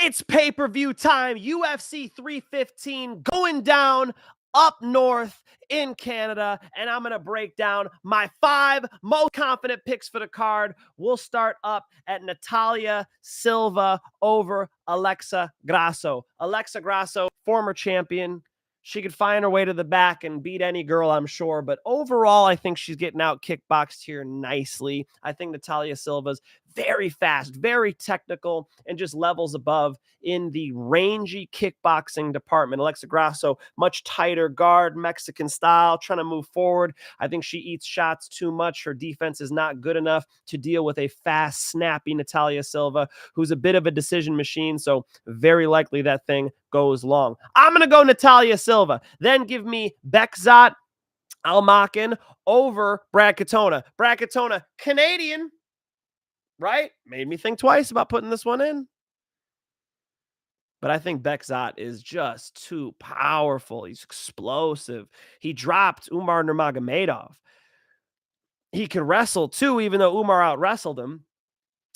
It's pay-per-view time. UFC 315 going down up north in Canada, and I'm going to break down my 5 most confident picks for the card. We'll start up at Natália Silva over Alexa Grasso. Alexa Grasso, former champion. She could find her way to the back and beat any girl, I'm sure. But overall, I think she's getting out kickboxed here nicely. I think Natália Silva's very fast, very technical, and just levels above in the rangy kickboxing department. Alexa Grasso, much tighter guard, Mexican style, trying to move forward. I think she eats shots too much. Her defense is not good enough to deal with a fast, snappy Natália Silva, who's a bit of a decision machine. So very likely that thing goes long. I'm going to go Natália Silva. Then give me Bekzat Almakhan over Brad Katona. Brad Katona, Canadian, right? Made me think twice about putting this one in. But I think Bekzat is just too powerful. He's explosive. He dropped Umar Nurmagomedov. He can wrestle too, even though Umar out-wrestled him.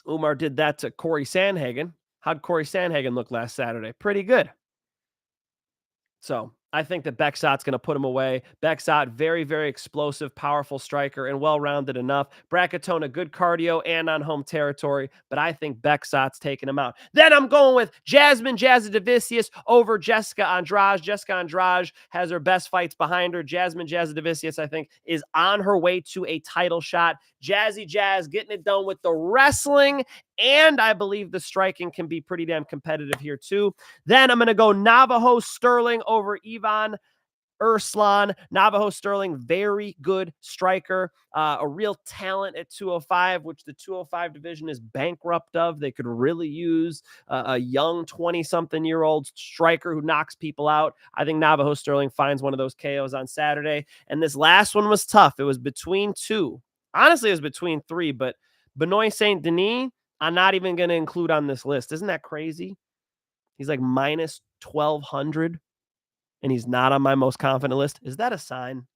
Umar did that to Corey Sandhagen. How'd Corey Sandhagen look last Saturday? Pretty good. So I think that Bekzat's going to put him away. Bekzat, very, very explosive, powerful striker and well-rounded enough. Brad Katona, good cardio and on home territory, but I think Bekzat's taking him out. Then I'm going with Jasmine Jasudavicius over Jessica Andrade. Jessica Andrade has her best fights behind her. Jasmine Jasudavicius, I think, is on her way to a title shot. Jazzy Jazz getting it done with the wrestling, and I believe the striking can be pretty damn competitive here too. Then I'm going to go Navajo Stirling over Ivan Eslan. Navajo Stirling, very good striker, a real talent at 205, which the 205 division is bankrupt of. They could really use a young 20-something-year-old striker who knocks people out. I think Navajo Stirling finds one of those KOs on Saturday. And this last one was tough. It was between 2. Honestly, it was between 3, but Benoit Saint Denis, I'm not even going to include on this list. Isn't that crazy? He's like minus 1,200, and he's not on my most confident list. Is that a sign?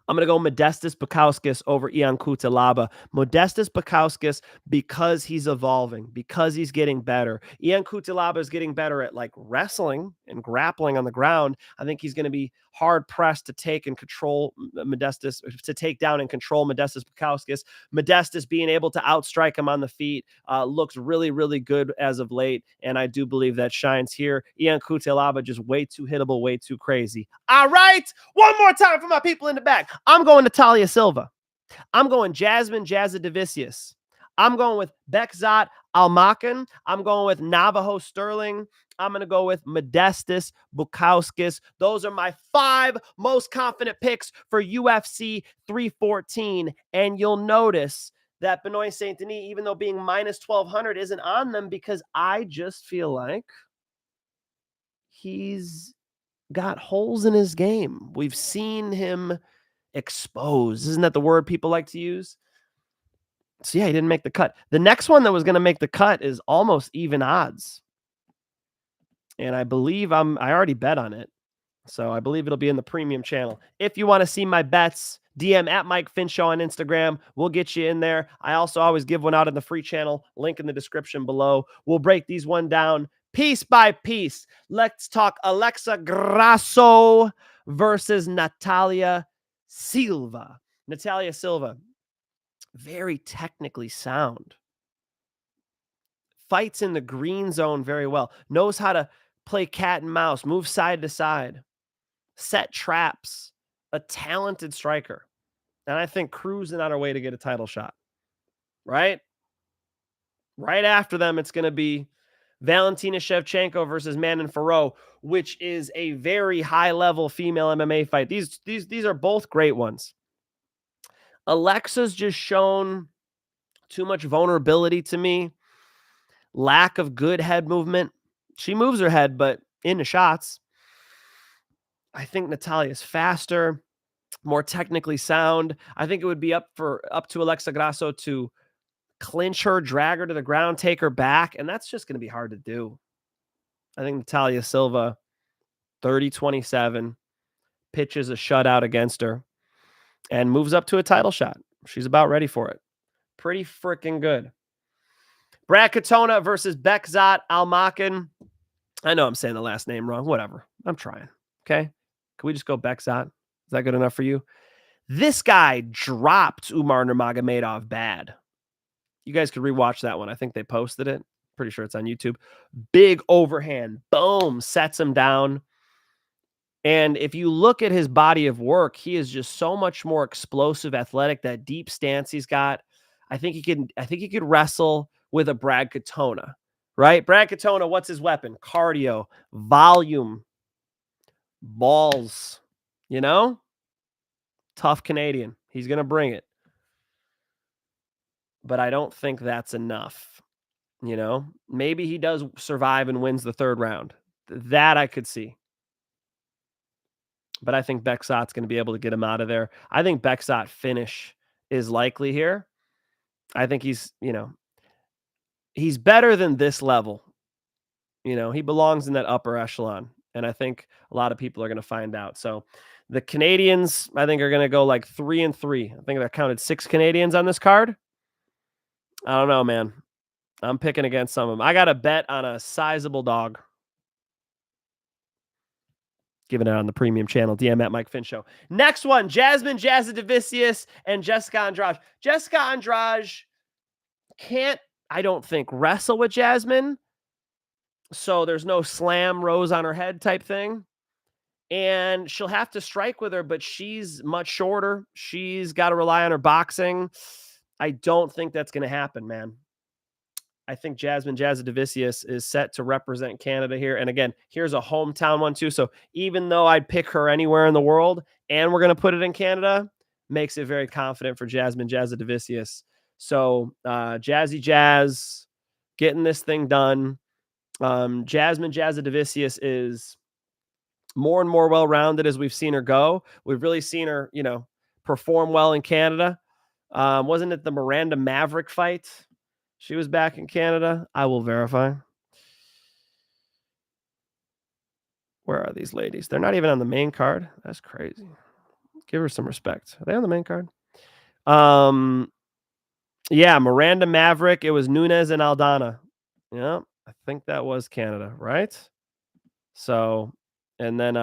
I'm going to go Modestas Bukauskas over Ian Cutelaba. Modestas Bukauskas, because he's evolving, because he's getting better. Ian Cutelaba is getting better at like wrestling and grappling on the ground. I think he's going to be hard pressed to take and control Modestas, to take down and control Modestas Bukauskas. Modestas being able to outstrike him on the feet looks really, really good as of late. And I do believe that shines here. Ian Cutelaba just way too hittable, way too crazy. All right. One more time for my people in the back. I'm going Natália Silva. I'm going Jasmine Jasudavicius. I'm going with Bekzat Almakhan. I'm going with Navajo Stirling. I'm going to go with Modestas Bukauskas. Those are my 5 most confident picks for UFC 314. And you'll notice that Benoit Saint Denis, even though being minus 1,200, isn't on them because I just feel like he's got holes in his game. We've seen him exposed. Isn't that the word people like to use? So yeah, he didn't make the cut. The next one that was going to make the cut is almost even odds. And I believe I already bet on it. So I believe it'll be in the premium channel. If you want to see my bets, DM at mikefinchshow on Instagram. We'll get you in there. I also always give one out in the free channel. Link in the description below. We'll break these one down piece by piece. Let's talk Alexa Grasso versus Natália Silva. Natália Silva, very technically sound. Fights in the green zone very well. Knows how to play cat and mouse, move side to side, set traps. A talented striker. And I think cruising on her way to get a title shot. Right? Right after them, it's going to be Valentina Shevchenko versus Manon Fiorot, which is a very high-level female MMA fight. These are both great ones. Alexa's just shown too much vulnerability to me. Lack of good head movement. She moves her head, but into shots. I think Natália's faster, more technically sound. I think it would be up to Alexa Grasso to clinch her, drag her to the ground, take her back, and that's just going to be hard to do. I think Natália Silva, 30-27, pitches a shutout against her and moves up to a title shot. She's about ready for it. Pretty freaking good. Katona versus Bekzat Almakhan. I know I'm saying the last name wrong. Whatever. I'm trying. Okay. Can we just go Bekzat? Is that good enough for you? This guy dropped Umar Nurmagomedov bad. You guys could rewatch that one. I think they posted it. Pretty sure it's on YouTube. Big overhand. Boom. Sets him down. And if you look at his body of work, he is just so much more explosive, athletic. That deep stance he's got. I think he could wrestle with a Katona, right? Katona, what's his weapon? Cardio, volume, balls, you know? Tough Canadian. He's going to bring it. But I don't think that's enough. You know, maybe he does survive and wins the third round. That I could see. But I think Bekzat's going to be able to get him out of there. I think Bekzat finish is likely here. I think he's better than this level. You know, he belongs in that upper echelon. And I think a lot of people are going to find out. So the Canadians, I think, are going to go like 3-3. I think I counted 6 Canadians on this card. I don't know, man. I'm picking against some of them. I got a bet on a sizable dog. Giving it on the premium channel, DM at Mike Finch Show. Next one, Jasmine Jasudavicius and Jessica Andrade. Jessica Andrade can't, I don't think, wrestle with Jasmine. So there's no slam rose on her head type thing. And she'll have to strike with her, but she's much shorter. She's got to rely on her boxing. I don't think that's going to happen, man. I think Jasmine Jasudavicius is set to represent Canada here. And again, here's a hometown one too. So even though I'd pick her anywhere in the world and we're going to put it in Canada, makes it very confident for Jasmine Jasudavicius. So Jazzy Jazz getting this thing done. Jasmine Jasudavicius is more and more well-rounded as we've seen her go. We've really seen her, perform well in Canada. Wasn't it the Miranda Maverick fight? She was back in Canada. I will verify. Where are these ladies? They're not even on the main card. That's crazy. Give her some respect. Are they on the main card? Yeah, Miranda Maverick. It was Nunes and Aldana. Yeah, I think that was Canada, right? So, and then,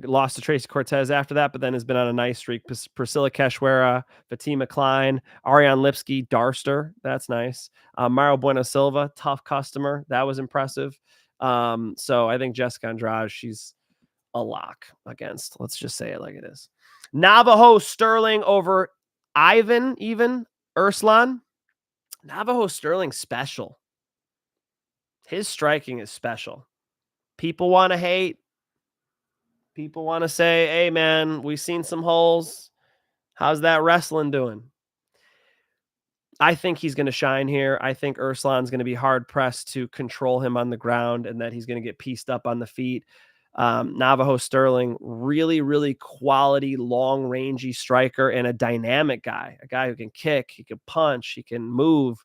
lost to Tracy Cortez after that, but then has been on a nice streak. Priscilla Cachoeira, Fatima Klein, Ariane Lipsky, Darster. That's nice. Mario Bueno Silva, tough customer. That was impressive. So I think Jessica Andrade, she's a lock against. Let's just say it like it is. Navajo Stirling over Eslan. Navajo Stirling special. His striking is special. People want to hate. People want to say, hey, man, we've seen some holes. How's that wrestling doing? I think he's going to shine here. I think Eslan's going to be hard-pressed to control him on the ground and that he's going to get pieced up on the feet. Navajo Stirling, really, really quality, long-rangey striker and a dynamic guy. A guy who can kick, he can punch, he can move.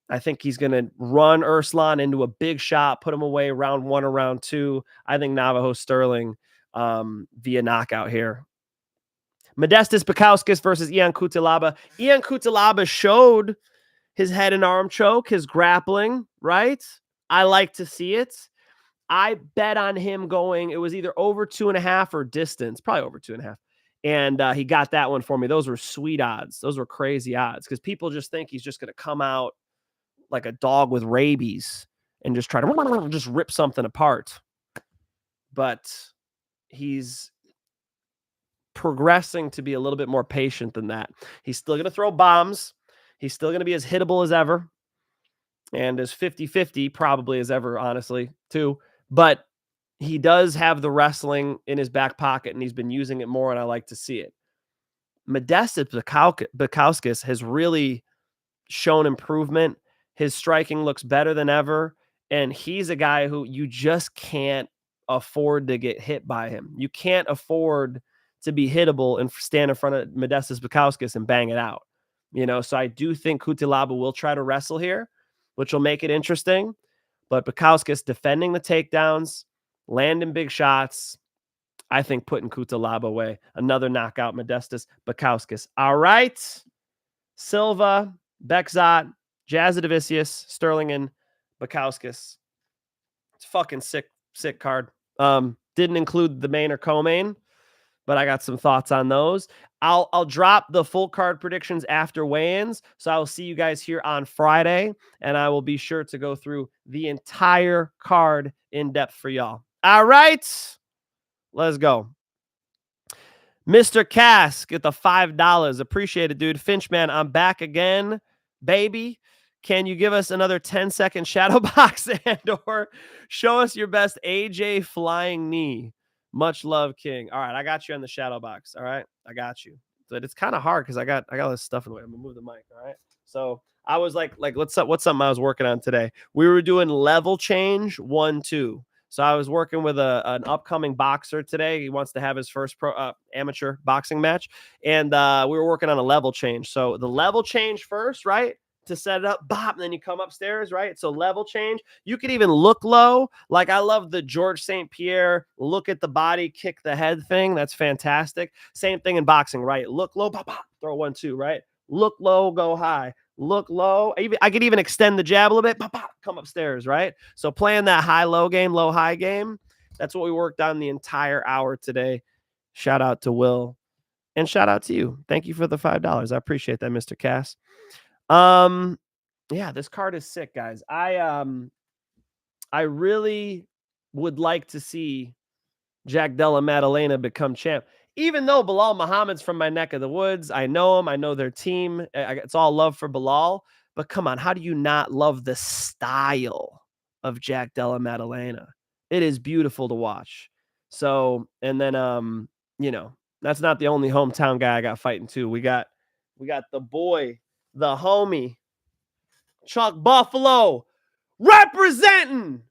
I think he's going to run Eslan into a big shot, put him away round 1 or round 2. I think Navajo Stirling via knockout here. Modestas Bukauskas versus Ian Cutelaba. Ian Cutelaba showed his head and arm choke, his grappling, right? I like to see it. I bet on him going, it was either over 2.5 or distance, probably over 2.5. And he got that one for me. Those were sweet odds. Those were crazy odds because people just think he's just going to come out like a dog with rabies and just try to just rip something apart. But he's progressing to be a little bit more patient than that. He's still going to throw bombs. He's still going to be as hittable as ever and as 50-50 probably as ever, honestly, too. But he does have the wrestling in his back pocket and he's been using it more and I like to see it. Modestas Bukauskas has really shown improvement. His striking looks better than ever. And he's a guy who you just can't afford to get hit by him. You can't afford to be hittable and stand in front of Modestas Bukauskas and bang it out. So I do think Cutelaba will try to wrestle here, which will make it interesting. But Bukauskas defending the takedowns, landing big shots, I think putting Cutelaba away. Another knockout, Modestas Bukauskas. All right. Silva, Bekzat, Jasudavicius, Stirling, and Bekzat. It's fucking sick card. Didn't include the main or co-main, but I got some thoughts on those. I'll drop the full card predictions after weigh-ins, so I will see you guys here on Friday, and I will be sure to go through the entire card in depth for y'all. All right, let's go. Mr. Cass, get the $5. Appreciate it, dude. Finchman, I'm back again, baby. Can you give us another 10-second shadow box and or show us your best AJ flying knee? Much love, King. All right, I got you on the shadow box. All right, I got you. But it's kind of hard because I got all this stuff in the way. I'm gonna move the mic. All right. So I was like, what's something I was working on today? We were doing level change 1-2. So I was working with an upcoming boxer today. He wants to have his first pro amateur boxing match, and we were working on a level change. So the level change first, right? To set it up, bop, and then you come upstairs, right? So level change. You could even look low. Like I love the George St. Pierre, look at the body, kick the head thing. That's fantastic. Same thing in boxing, right? Look low, bop, bop, throw 1-2, right? Look low, go high. Look low. I could even extend the jab a little bit, bop, bop, come upstairs, right? So playing that high-low game, low-high game, that's what we worked on the entire hour today. Shout out to Will. And shout out to you. Thank you for the $5. I appreciate that, Mr. Cass. Yeah, this card is sick, guys. I really would like to see Jack Della Maddalena become champ. Even though Belal Muhammad's from my neck of the woods, I know him, I know their team. It's all love for Belal, but come on, how do you not love the style of Jack Della Maddalena? It is beautiful to watch. So, and then that's not the only hometown guy I got fighting too. We got the boy, the homie, Chuck Buffalo, representing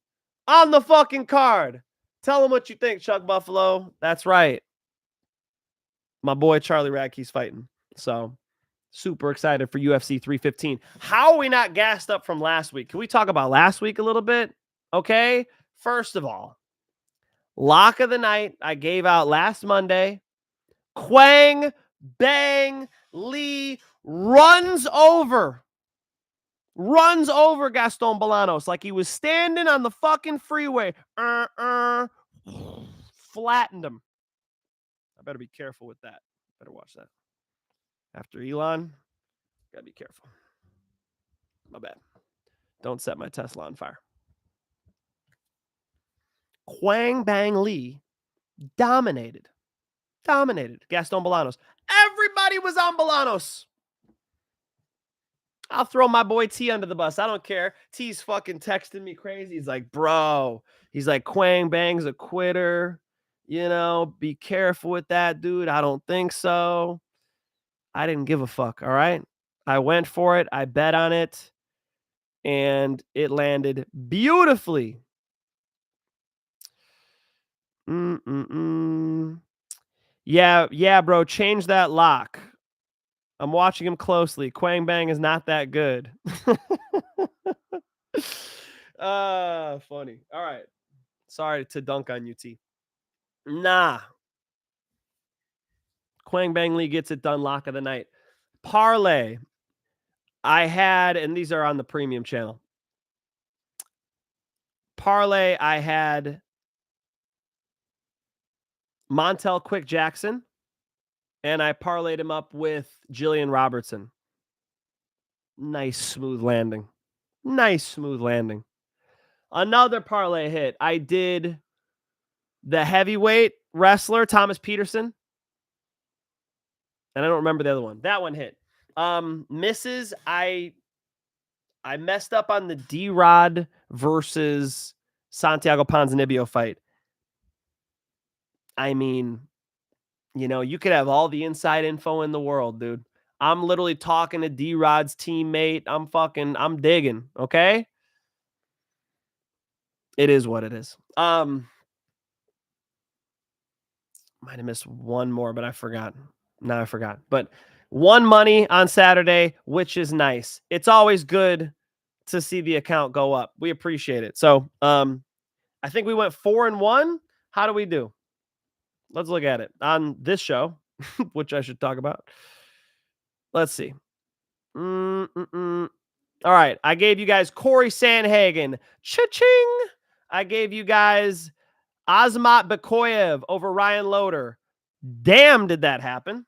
on the fucking card. Tell him what you think, Chuck Buffalo. That's right. My boy Charlie Radtke's fighting. So super excited for UFC 315. How are we not gassed up from last week? Can we talk about last week a little bit? Okay. First of all, lock of the night I gave out last Monday. Quang Bang Lee runs over Gaston Bolanos like he was standing on the fucking freeway. Flattened him. I better be careful with that. Better watch that. After Elon, gotta be careful. My bad. Don't set my Tesla on fire. Quang Bang Lee dominated Gaston Bolanos. Everybody was on Bolanos. I'll throw my boy T under the bus. I don't care. T's fucking texting me crazy. He's like, bro. He's like, Quang Bang's a quitter. You know, be careful with that, dude. I don't think so. I didn't give a fuck, all right? I went for it. I bet on it. And it landed beautifully. Yeah, bro. Change that lock. I'm watching him closely. Quang Bang is not that good. Funny. All right. Sorry to dunk on you, T. Nah. Quang Bang Lee gets it done. Lock of the night. Parlay. I had, and these are on the premium channel. Parlay, I had Montel Quick Jackson, and I parlayed him up with Jillian Robertson. Nice smooth landing. Another parlay hit. I did the heavyweight wrestler, Thomas Peterson. And I don't remember the other one. That one hit. Misses, I messed up on the D-Rod versus Santiago Ponzinibbio fight. I mean, you could have all the inside info in the world, dude. I'm literally talking to D-Rod's teammate. I'm digging, okay? It is what it is. Might have missed one more, but I forgot. Now I forgot. But won money on Saturday, which is nice. It's always good to see the account go up. We appreciate it. So, I think we went 4-1. How do we do? Let's look at it on this show, which I should talk about. Let's see. All right. I gave you guys Corey Sandhagen. Cha-ching. I gave you guys Azmat Bakoyev over Ryan Loder. Damn, did that happen.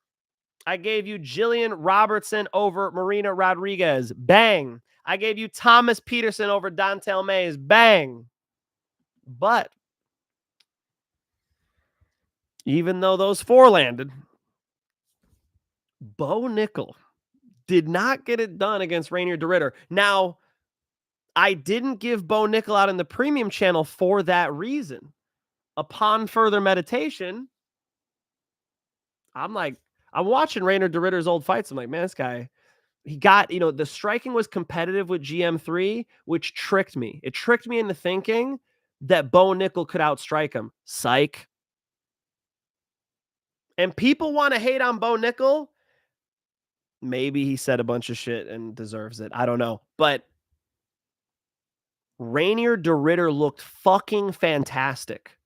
I gave you Jillian Robertson over Marina Rodriguez. Bang. I gave you Thomas Peterson over Dontel Mays. Bang. But even though those 4 landed, Bo Nickal did not get it done against Rainier DeRitter. Now, I didn't give Bo Nickal out in the premium channel for that reason. Upon further meditation, I'm watching Rainier DeRitter's old fights. I'm like, man, this guy, he got, the striking was competitive with GM3, which tricked me. It tricked me into thinking that Bo Nickal could outstrike him. Psych. And people want to hate on Bo Nickal. Maybe he said a bunch of shit and deserves it. I don't know. But Rainier DeRitter looked fucking fantastic.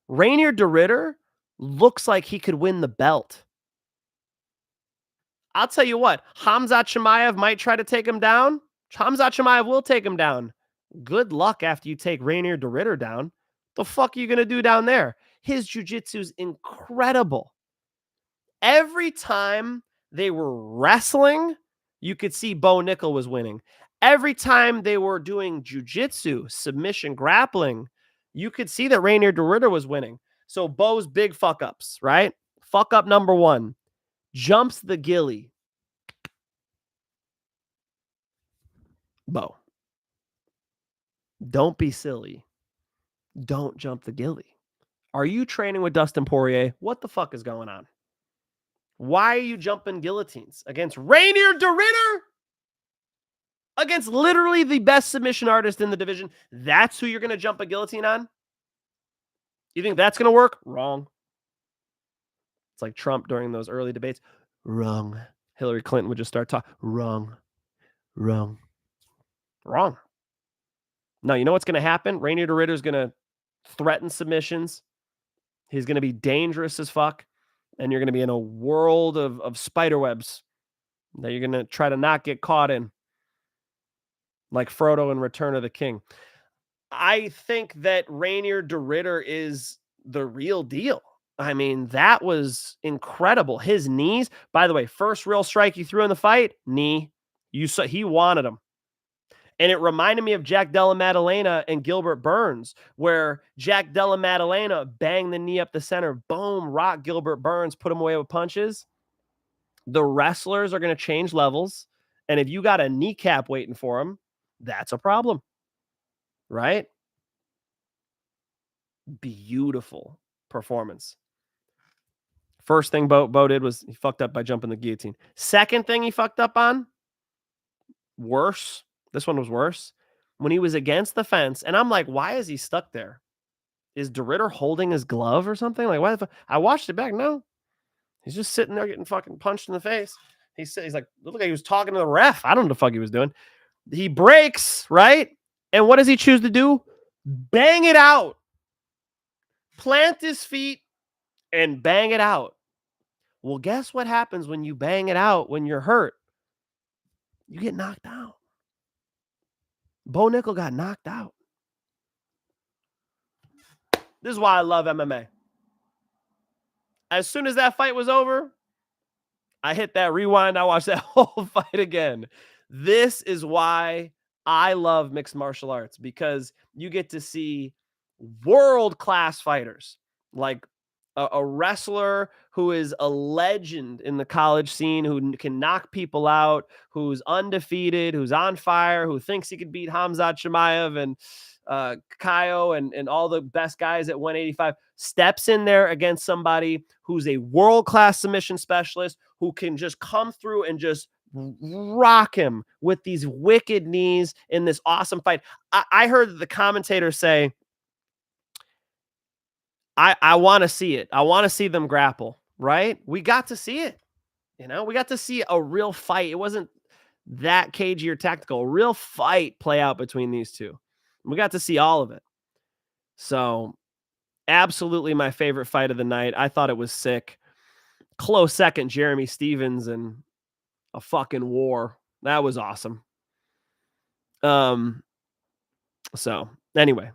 Rainier DeRitter looks like he could win the belt. I'll tell you what, Khamzat Chimaev might try to take him down. Khamzat Chimaev will take him down. Good luck after you take Rainier DeRitter down. The fuck are you going to do down there? His jiu-jitsu's incredible. Every time they were wrestling, you could see Bo Nickal was winning. Every time they were doing jiu-jitsu, submission, grappling, you could see that Rainier DeRitter was winning. So Bo's big fuck-ups, right? Fuck up number 1. Jumps the gilly. Bo. Don't be silly. Don't jump the gilly. Are you training with Dustin Poirier? What the fuck is going on? Why are you jumping guillotines against Rainier DeRitter? Against literally the best submission artist in the division. That's who you're going to jump a guillotine on? You think that's going to work? Wrong. It's like Trump during those early debates. Wrong. Hillary Clinton would just start talking. Wrong. Wrong. Wrong. No, you know what's going to happen? Rainier DeRitter is going to threaten submissions. He's going to be dangerous as fuck. And you're going to be in a world of spider webs that you're going to try to not get caught in. Like Frodo in Return of the King. I think that Rainier DeRitter is the real deal. I mean, that was incredible. His knees, by the way, first real strike he threw in the fight, knee. You saw he wanted him. And it reminded me of Jack Della Maddalena and Gilbert Burns, where Jack Della Maddalena banged the knee up the center, boom, rock Gilbert Burns, put him away with punches. The wrestlers are going to change levels. And if you got a kneecap waiting for him, that's a problem. Right? Beautiful performance. First thing Bo did was he fucked up by jumping the guillotine. Second thing he fucked up on, worse. This one was worse. When he was against the fence, and I'm like, why is he stuck there? Is DeRitter holding his glove or something? Like, why the fuck? I watched it back. No. He's just sitting there getting fucking punched in the face. He's like, looked like he was talking to the ref. I don't know what the fuck he was doing. He breaks, right? And what does he choose to do? Bang it out. Plant his feet and bang it out. Well, guess what happens when you bang it out when you're hurt? You get knocked out. Bo Nickal got knocked out. This is why I love MMA. As soon as that fight was over, I hit that rewind. I watched that whole fight again. This is why I love mixed martial arts, because you get to see world-class fighters, like a wrestler who is a legend in the college scene, who can knock people out, who's undefeated, who's on fire, who thinks he could beat Khamzat Chimaev and Kaio and all the best guys at 185, steps in there against somebody who's a world-class submission specialist who can just come through and just rock him with these wicked knees in this awesome fight. I heard the commentator say, I want to see it. I want to see them grapple, right? We got to see it. We got to see a real fight. It wasn't that cagey or tactical. A real fight play out between these two. We got to see all of it. So, absolutely my favorite fight of the night. I thought it was sick. Close second, Jeremy Stevens and a fucking war. That was awesome. So anyway,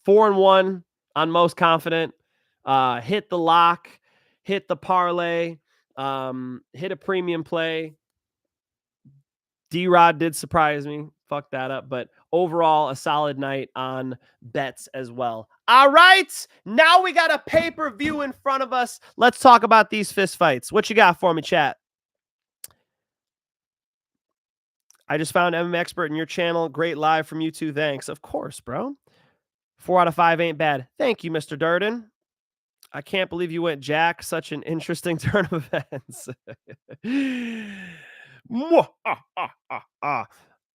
4-1 on most confident. Hit the lock, hit the parlay, hit a premium play. D-Rod did surprise me. Fuck that up. But overall, a solid night on bets as well. All right. Now we got a pay-per-view in front of us. Let's talk about these fist fights. What you got for me, chat? I just found MMA Expert in your channel. Great live from you two. Thanks. Of course, bro. 4 out of 5 ain't bad. Thank you, Mr. Durden. I can't believe you went Jack. Such an interesting turn of events.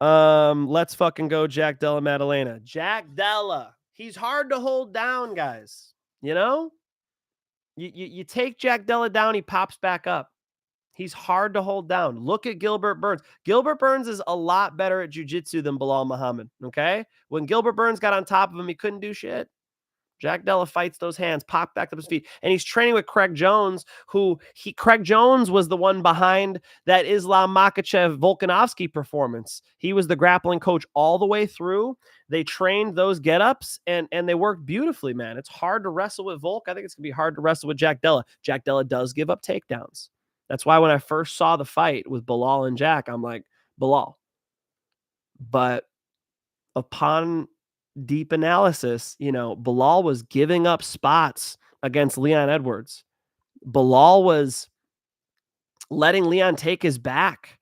Let's fucking go Jack Della Maddalena. Jack Della. He's hard to hold down, guys. You know? You take Jack Della down, he pops back up. He's hard to hold down. Look at Gilbert Burns. Gilbert Burns is a lot better at jiu-jitsu than Belal Muhammad, okay? When Gilbert Burns got on top of him, he couldn't do shit. Jack Della fights those hands, pop back up his feet. And he's training with Craig Jones, Craig Jones was the one behind that Islam Makhachev Volkanovski performance. He was the grappling coach all the way through. They trained those get-ups, and they worked beautifully, man. It's hard to wrestle with Volk. I think it's going to be hard to wrestle with Jack Della. Jack Della does give up takedowns. That's why when I first saw the fight with Belal and Jack, I'm like, Belal. But upon deep analysis, Belal was giving up spots against Leon Edwards. Belal was letting Leon take his back,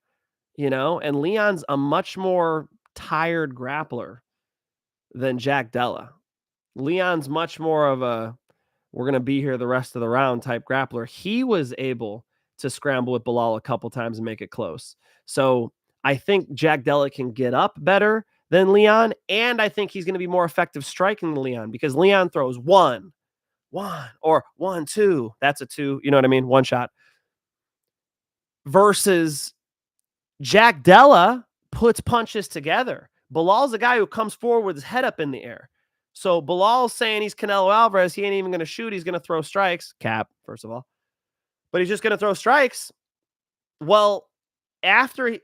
and Leon's a much more tired grappler than Jack Della. Leon's much more of a, we're going to be here the rest of the round type grappler. He was able to scramble with Belal a couple times and make it close. So I think Jack Della can get up better than Leon, and I think he's going to be more effective striking than Leon, because Leon throws one, or 1, 2. That's a 2. You know what I mean? One shot. Versus Jack Della puts punches together. Belal's a guy who comes forward with his head up in the air. So Belal's saying he's Canelo Alvarez. He ain't even going to shoot. He's going to throw strikes. Cap, first of all. But he's just going to throw strikes. Well, after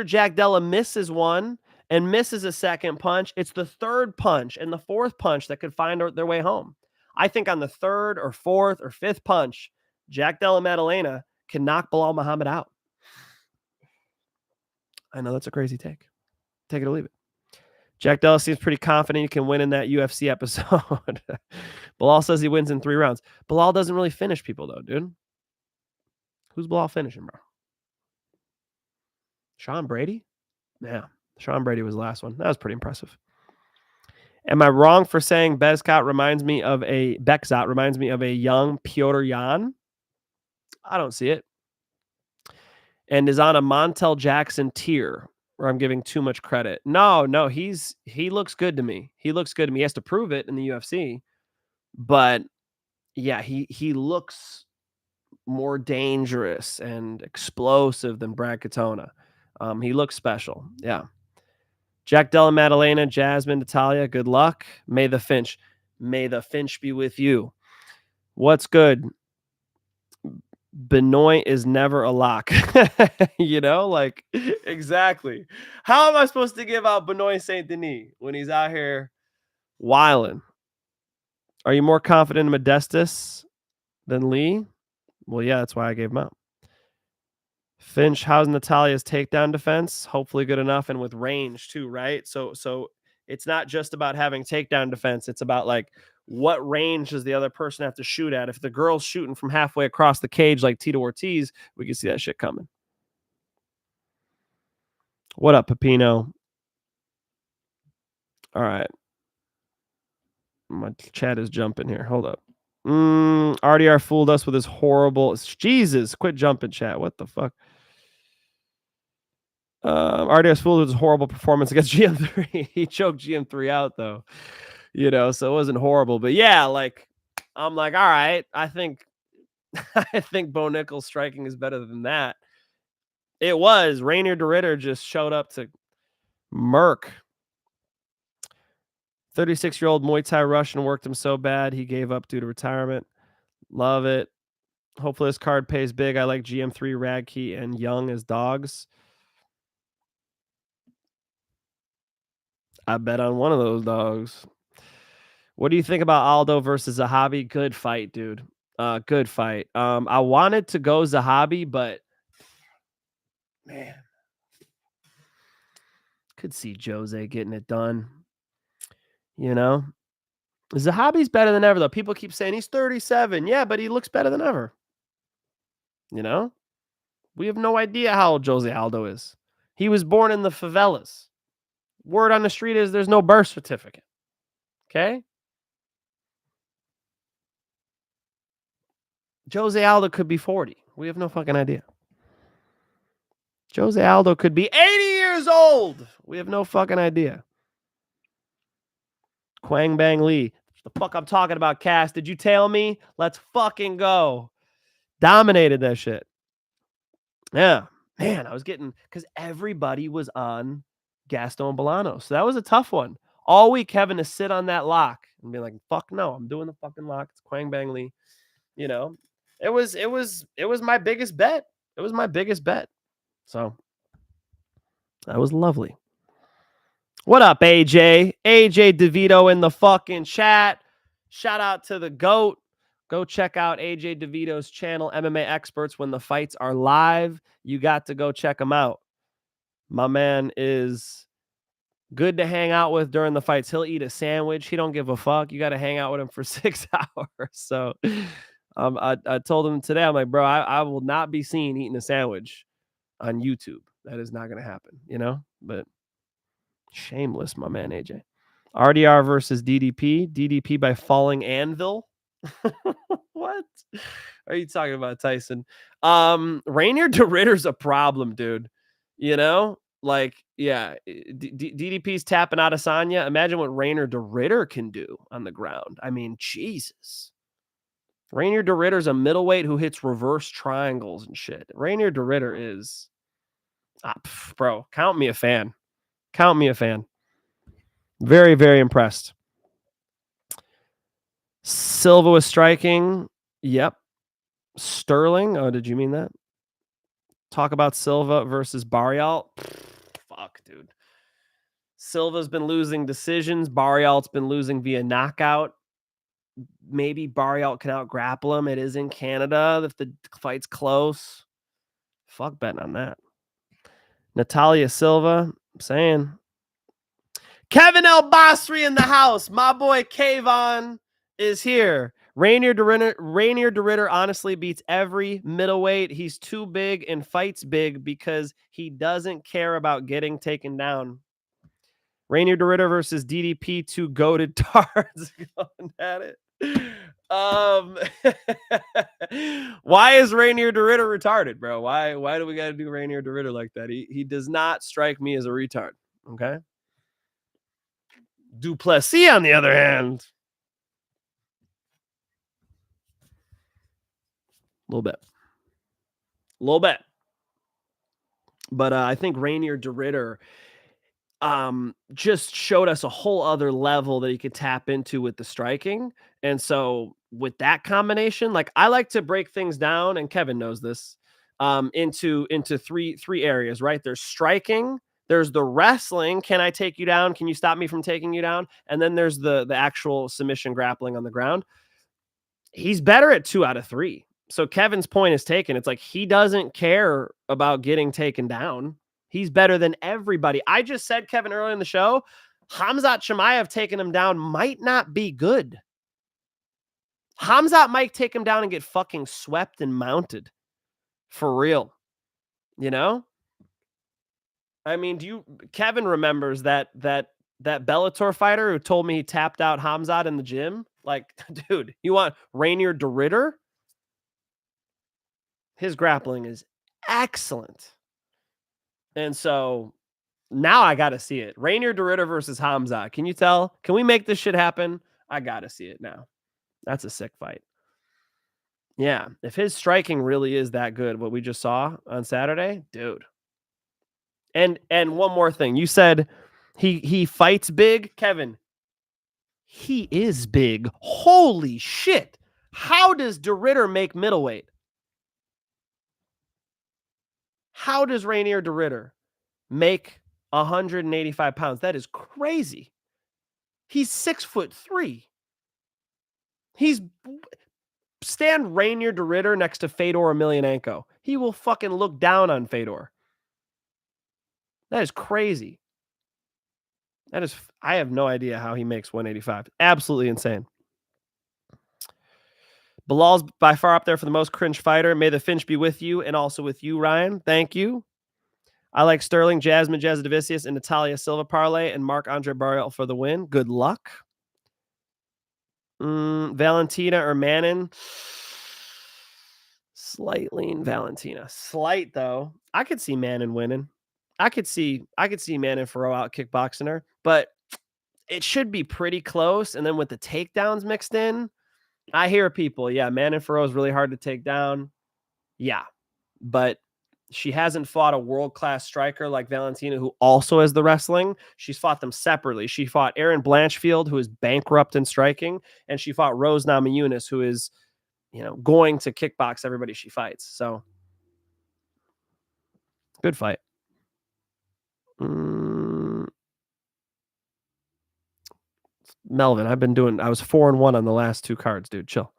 Jack Della misses one and misses a second punch, it's the third punch and the fourth punch that could find their way home. I think on the third or fourth or fifth punch, Jack Della Maddalena can knock Belal Muhammad out. I know that's a crazy take. Take it or leave it. Jack Della seems pretty confident he can win in that UFC episode. Belal says he wins in 3 rounds. Belal doesn't really finish people, though, dude. Who's Belal finishing, bro? Sean Brady? Yeah, Sean Brady was the last one. That was pretty impressive. Am I wrong for saying Bekzat reminds me of a young Piotr Jan? I don't see it. And is on a Montel Jackson tier where I'm giving too much credit. No, he looks good to me. He looks good to me. He has to prove it in the UFC. But yeah, he looks more dangerous and explosive than Brad Katona. He looks special. Yeah. Jack Della Maddalena, Jasmine, Natália, good luck. May the Finch be with you. What's good? Benoit is never a lock. Exactly. How am I supposed to give out Benoit Saint Denis when he's out here wilding? Are you more confident in Modestas than Lee? Well, yeah, that's why I gave him out. Finch, how's Natália's takedown defense? Hopefully good enough, and with range too, right? So it's not just about having takedown defense. It's about what range does the other person have to shoot at? If the girl's shooting from halfway across the cage like Tito Ortiz, we can see that shit coming. What up, Pepino? All right. My chat is jumping here. Hold up. RDR fooled us with his horrible... Jesus, quit jumping, chat. What the fuck? RDR's fooled with his horrible performance against GM3. He choked GM3 out, though. So it wasn't horrible. But yeah, I'm all right. I think Bo Nickal's striking is better than that. It was. Rainier DeRitter just showed up to murk. 36-year-old Muay Thai Russian worked him so bad he gave up due to retirement. Love it. Hopefully this card pays big. I like GM3, Radtke, and Young as dogs. I bet on one of those dogs. What do you think about Aldo versus Zahabi? Good fight, dude. Good fight. I wanted to go Zahabi, but man, could see José getting it done. You know, Zahabi's better than ever, though. People keep saying he's 37. Yeah, but he looks better than ever. You know, we have no idea how old José Aldo is. He was born in the favelas. Word on the street is there's no birth certificate. Okay. José Aldo could be 40. We have no fucking idea. José Aldo could be 80 years old. We have no fucking idea. Quang Bang Lee. The fuck I'm talking about, Cass. Did you tail me? Let's fucking go. Dominated that shit. Yeah. Man, I was getting, because everybody was on Gaston Bolano. So that was a tough one. All week having to sit on that lock and be like, fuck no, I'm doing the fucking lock. It's Quang Bang Lee. You know, it was my biggest bet. It was my biggest bet. So that was lovely. What up, AJ? AJ DeVito in the fucking chat. Shout out to the GOAT. Go check out AJ DeVito's channel, MMA Experts. When the fights are live, you got to go check them out. My man is good to hang out with during the fights. He'll eat a sandwich. He don't give a fuck. You got to hang out with him for 6 hours. So I told him today, I'm like, bro, I will not be seen eating a sandwich on YouTube. That is not going to happen, you know? But shameless, my man, AJ. RDR versus DDP. DDP by falling anvil. What are you talking about, Tyson? Rainier de Ritter's a problem, dude. You know, like, yeah, DDP's tapping out Adesanya. Imagine what Rainier de Ritter can do on the ground. I mean, Jesus. Rainier de Ritter's a middleweight who hits reverse triangles and shit. Rainier de Ritter is, bro, count me a fan. Count me a fan. Very, very impressed. Silva was striking. Yep. Sterling. Oh, did you mean that? Talk about Silva versus Barriault. Fuck, dude. Silva's been losing decisions. Barriault's been losing via knockout. Maybe Barriault can out-grapple him. It is in Canada. If the fight's close, fuck betting on that. Natália Silva. I'm saying. Kevin El Basri in the house. My boy Kayvon is here. Rainier de Ritter honestly beats every middleweight. He's too big and fights big because he doesn't care about getting taken down. Rainier de Ritter versus DDP, two goated tards going at it. Why is Rainier de Ritter retarded, bro? Why do we got to do Rainier de Ritter like that? He does not strike me as a retard. Okay. Duplessis, on the other hand, a little bit. But I think Rainier de Ritter just showed us a whole other level that he could tap into with the striking. And so with that combination, like, I like to break things down, and Kevin knows this, into three areas, right? There's striking, there's the wrestling. Can I take you down? Can you stop me from taking you down? And then there's the actual submission grappling on the ground. He's better at 2 out of 3. So Kevin's point is taken. It's like he doesn't care about getting taken down. He's better than everybody. I just said, Kevin, earlier in the show, Khamzat Chimaev taking him down might not be good. Khamzat might take him down and get fucking swept and mounted. For real. You know? I mean, Kevin remembers that Bellator fighter who told me he tapped out Khamzat in the gym? Like, dude, you want Rainier de Ritter? His grappling is excellent. And so now I got to see it. Rainier de Ritter versus Khamzat. Can you tell? Can we make this shit happen? I got to see it now. That's a sick fight. Yeah. If his striking really is that good, what we just saw on Saturday, dude. And one more thing. You said he fights big, Kevin. He is big. Holy shit. How does de Ritter make middleweight? How does Rainier de Ritter make 185 pounds. That is crazy. He's 6'3". He's stand Rainier de Ridder next to Fedor Emelianenko. He will fucking look down on Fedor. That is crazy. I have no idea how he makes 185. Absolutely insane. Belal's by far up there for the most cringe fighter. May the Finch be with you and also with you, Ryan. Thank you. I like Sterling, Jasmine, Jasudavicius, and Natália Silva parlay, and Marc Andre Barriault for the win. Good luck. Valentina or Manon? Slight lean Valentina. Slight though. I could see Manon winning. I could see Manon Fiorot out kickboxing her, but it should be pretty close. And then with the takedowns mixed in, I hear people, yeah, Manon Fiorot is really hard to take down. Yeah, but she hasn't fought a world-class striker like Valentina, who also has the wrestling. She's fought them separately. She fought Erin Blanchfield, who is bankrupt in striking, and she fought Rose Namajunas, who is, going to kickbox everybody she fights. So, good fight. Melvin, I was 4-1 on the last 2 cards, dude. Chill.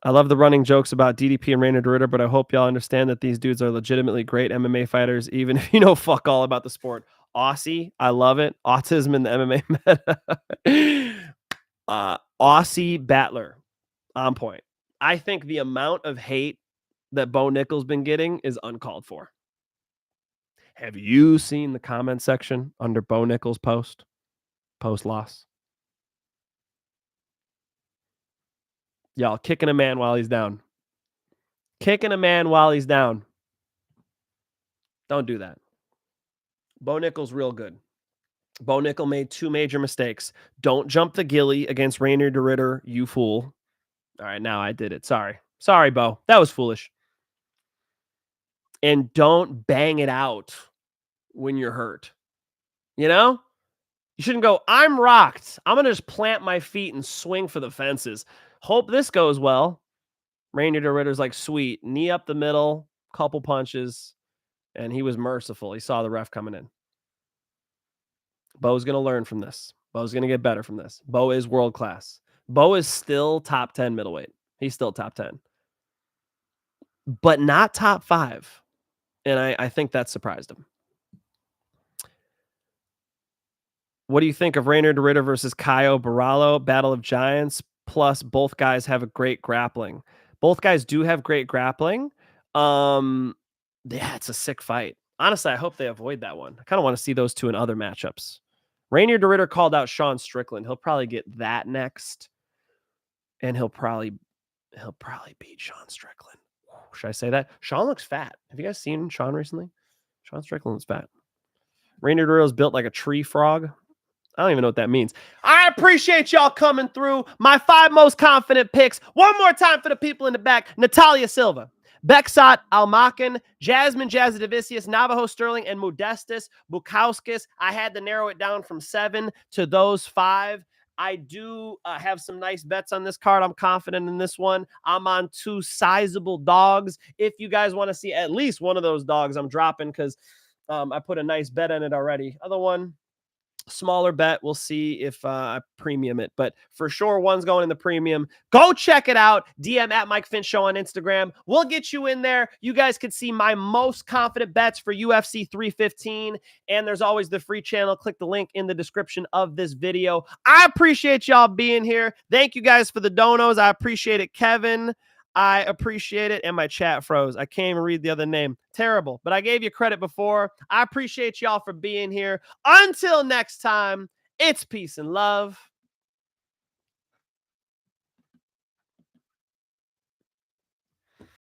I love the running jokes about DDP and Rainier de Ridder, but I hope y'all understand that these dudes are legitimately great MMA fighters, even if you know fuck all about the sport. Aussie, I love it. Autism in the MMA meta. Aussie battler, on point. I think the amount of hate that Bo Nickal's been getting is uncalled for. Have you seen the comment section under Bo Nickal's post loss? Y'all kicking a man while he's down. Kicking a man while he's down. Don't do that. Bo Nickal's real good. Bo Nickal made 2 major mistakes. Don't jump the gilly against Rainier de Ridder, you fool. All right, now I did it. Sorry, Bo. That was foolish. And don't bang it out when you're hurt. You shouldn't go, I'm rocked. I'm going to just plant my feet and swing for the fences. Hope this goes well. Rainier de Ridder's like, sweet. Knee up the middle, couple punches, and he was merciful. He saw the ref coming in. Bo's going to learn from this. Bo's going to get better from this. Bo is world class. Bo is still top 10 middleweight. He's still top 10. But not top 5. And I think that surprised him. What do you think of Rainier de Ridder versus Caio Barallo, Battle of Giants? Plus, both guys have a great grappling. Both guys do have great grappling. Yeah, it's a sick fight. Honestly, I hope they avoid that one. I kind of want to see those two in other matchups. Rainier de Ridder called out Sean Strickland. He'll probably get that next. And he'll probably beat Sean Strickland. Should I say that? Sean looks fat. Have you guys seen Sean recently? Sean Strickland's fat. Rainier de Ridder is built like a tree frog. I don't even know what that means. I appreciate y'all coming through. My 5 most confident picks. One more time for the people in the back. Natália Silva, Bekzat, Almakhan, Jasmine, Jasudavicius, Navajo, Stirling, and Modestas, Bukowskis. I had to narrow it down from 7 to those 5. I do have some nice bets on this card. I'm confident in this one. I'm on 2 sizable dogs. If you guys want to see at least one of those dogs, I'm dropping because I put a nice bet on it already. Other one, smaller bet. We'll see if I premium it, but for sure one's going in the premium. Go check it out. DM at mikefinchshow on Instagram. We'll get you in there. You guys can see my most confident bets for UFC 315, and there's always the free channel. Click the link in the description of this video. I appreciate y'all being here. Thank you guys for the donos. I appreciate it, Kevin. I appreciate it. And my chat froze. I can't even read the other name. Terrible. But I gave you credit before. I appreciate y'all for being here. Until next time, it's peace and love.